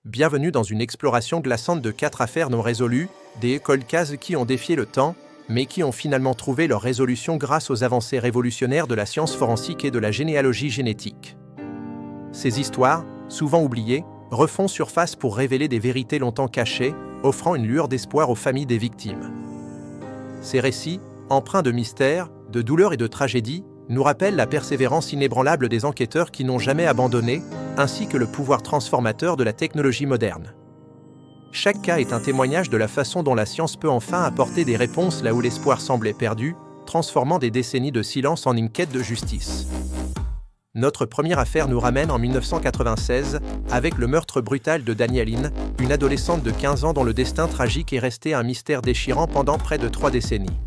bienvenue dans une exploration glaçante de 4 affaires non résolues, des cold cases qui ont défié le temps, mais qui ont finalement trouvé leur résolution grâce aux avancées révolutionnaires de la science forensique et de la généalogie génétique. Ces histoires, souvent oubliées, refont surface pour révéler des vérités longtemps cachées, offrant une lueur d'espoir aux familles des victimes. Ces récits, empreints de mystère, de douleur et de tragédie, nous rappellent la persévérance inébranlable des enquêteurs qui n'ont jamais abandonné, ainsi que le pouvoir transformateur de la technologie moderne. Chaque cas est un témoignage de la façon dont la science peut enfin apporter des réponses là où l'espoir semblait perdu, transformant des décennies de silence en une quête de justice. Notre première affaire nous ramène en 1996, avec le meurtre brutal de Danielle, une adolescente de 15 ans dont le destin tragique est resté un mystère déchirant pendant près de 3 décennies.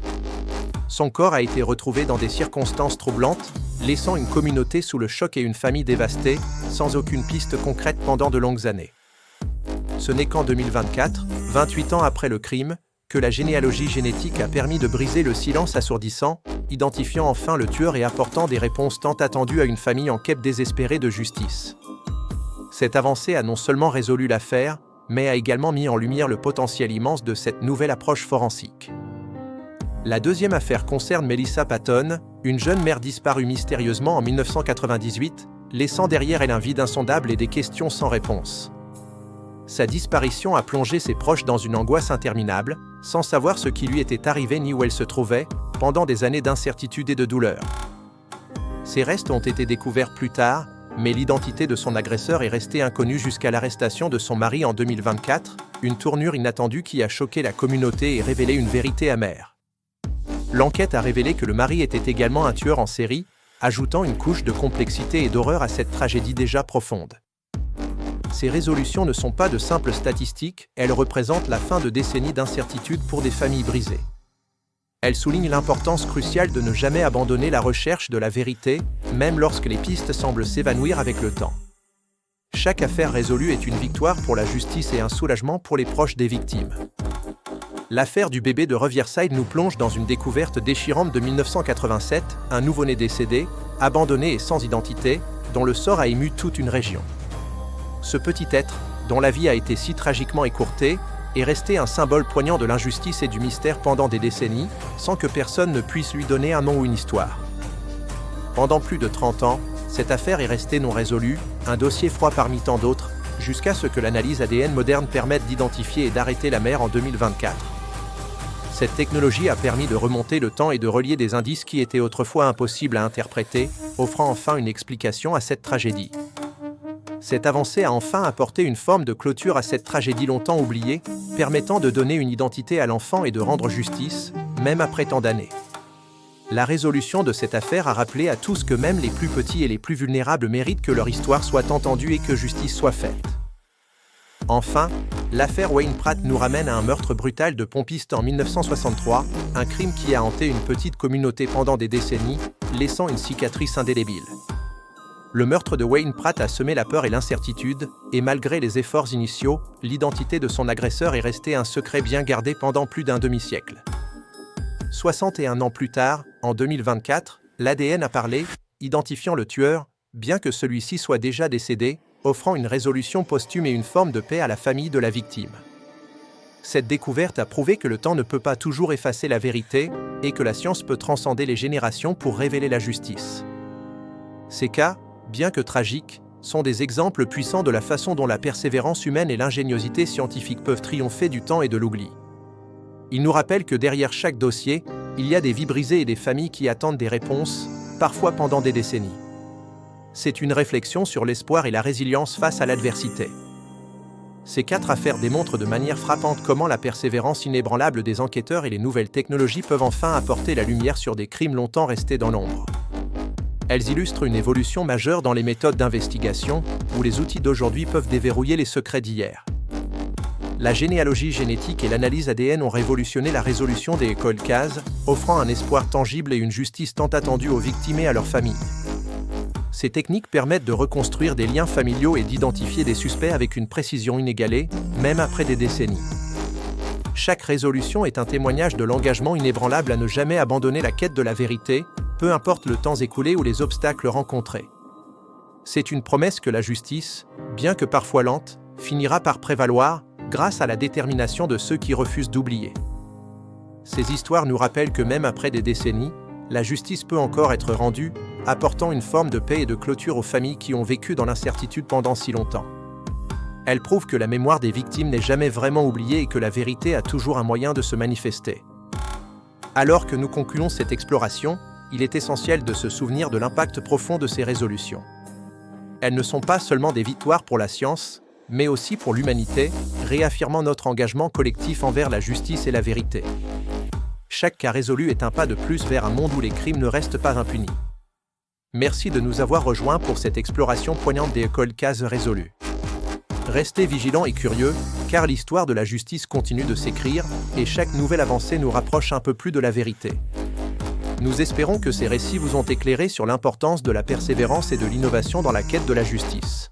Son corps a été retrouvé dans des circonstances troublantes, laissant une communauté sous le choc et une famille dévastée, sans aucune piste concrète pendant de longues années. Ce n'est qu'en 2024, 28 ans après le crime, que la généalogie génétique a permis de briser le silence assourdissant, identifiant enfin le tueur et apportant des réponses tant attendues à une famille en quête désespérée de justice. Cette avancée a non seulement résolu l'affaire, mais a également mis en lumière le potentiel immense de cette nouvelle approche forensique. La deuxième affaire concerne Melissa Patton, une jeune mère disparue mystérieusement en 1998, laissant derrière elle un vide insondable et des questions sans réponse. Sa disparition a plongé ses proches dans une angoisse interminable, sans savoir ce qui lui était arrivé ni où elle se trouvait, pendant des années d'incertitude et de douleur. Ses restes ont été découverts plus tard, mais l'identité de son agresseur est restée inconnue jusqu'à l'arrestation de son mari en 2024, une tournure inattendue qui a choqué la communauté et révélé une vérité amère. L'enquête a révélé que le mari était également un tueur en série, ajoutant une couche de complexité et d'horreur à cette tragédie déjà profonde. Ces résolutions ne sont pas de simples statistiques, elles représentent la fin de décennies d'incertitude pour des familles brisées. Elles soulignent l'importance cruciale de ne jamais abandonner la recherche de la vérité, même lorsque les pistes semblent s'évanouir avec le temps. Chaque affaire résolue est une victoire pour la justice et un soulagement pour les proches des victimes. L'affaire du bébé de Riverside nous plonge dans une découverte déchirante de 1987, un nouveau-né décédé, abandonné et sans identité, dont le sort a ému toute une région. Ce petit être, dont la vie a été si tragiquement écourtée, est resté un symbole poignant de l'injustice et du mystère pendant des décennies, sans que personne ne puisse lui donner un nom ou une histoire. Pendant plus de 30 ans, cette affaire est restée non résolue, un dossier froid parmi tant d'autres, jusqu'à ce que l'analyse ADN moderne permette d'identifier et d'arrêter la mère en 2024. Cette technologie a permis de remonter le temps et de relier des indices qui étaient autrefois impossibles à interpréter, offrant enfin une explication à cette tragédie. Cette avancée a enfin apporté une forme de clôture à cette tragédie longtemps oubliée, permettant de donner une identité à l'enfant et de rendre justice, même après tant d'années. La résolution de cette affaire a rappelé à tous que même les plus petits et les plus vulnérables méritent que leur histoire soit entendue et que justice soit faite. Enfin, l'affaire Wayne Pratt nous ramène à un meurtre brutal de pompiste en 1963, un crime qui a hanté une petite communauté pendant des décennies, laissant une cicatrice indélébile. Le meurtre de Wayne Pratt a semé la peur et l'incertitude, et malgré les efforts initiaux, l'identité de son agresseur est restée un secret bien gardé pendant plus d'un demi-siècle. 61 ans plus tard, en 2024, l'ADN a parlé, identifiant le tueur, bien que celui-ci soit déjà décédé, offrant une résolution posthume et une forme de paix à la famille de la victime. Cette découverte a prouvé que le temps ne peut pas toujours effacer la vérité, et que la science peut transcender les générations pour révéler la justice. Ces cas, bien que tragiques, sont des exemples puissants de la façon dont la persévérance humaine et l'ingéniosité scientifique peuvent triompher du temps et de l'oubli. Ils nous rappellent que derrière chaque dossier, il y a des vies brisées et des familles qui attendent des réponses, parfois pendant des décennies. C'est une réflexion sur l'espoir et la résilience face à l'adversité. Ces 4 affaires démontrent de manière frappante comment la persévérance inébranlable des enquêteurs et les nouvelles technologies peuvent enfin apporter la lumière sur des crimes longtemps restés dans l'ombre. Elles illustrent une évolution majeure dans les méthodes d'investigation, où les outils d'aujourd'hui peuvent déverrouiller les secrets d'hier. La généalogie génétique et l'analyse ADN ont révolutionné la résolution des cold cases, offrant un espoir tangible et une justice tant attendue aux victimes et à leurs familles. Ces techniques permettent de reconstruire des liens familiaux et d'identifier des suspects avec une précision inégalée, même après des décennies. Chaque résolution est un témoignage de l'engagement inébranlable à ne jamais abandonner la quête de la vérité, peu importe le temps écoulé ou les obstacles rencontrés. C'est une promesse que la justice, bien que parfois lente, finira par prévaloir grâce à la détermination de ceux qui refusent d'oublier. Ces histoires nous rappellent que même après des décennies, la justice peut encore être rendue, apportant une forme de paix et de clôture aux familles qui ont vécu dans l'incertitude pendant si longtemps. Elles prouvent que la mémoire des victimes n'est jamais vraiment oubliée et que la vérité a toujours un moyen de se manifester. Alors que nous concluons cette exploration, il est essentiel de se souvenir de l'impact profond de ces résolutions. Elles ne sont pas seulement des victoires pour la science, mais aussi pour l'humanité, réaffirmant notre engagement collectif envers la justice et la vérité. Chaque cas résolu est un pas de plus vers un monde où les crimes ne restent pas impunis. Merci de nous avoir rejoints pour cette exploration poignante des cold cases résolues. Restez vigilants et curieux, car l'histoire de la justice continue de s'écrire, et chaque nouvelle avancée nous rapproche un peu plus de la vérité. Nous espérons que ces récits vous ont éclairé sur l'importance de la persévérance et de l'innovation dans la quête de la justice.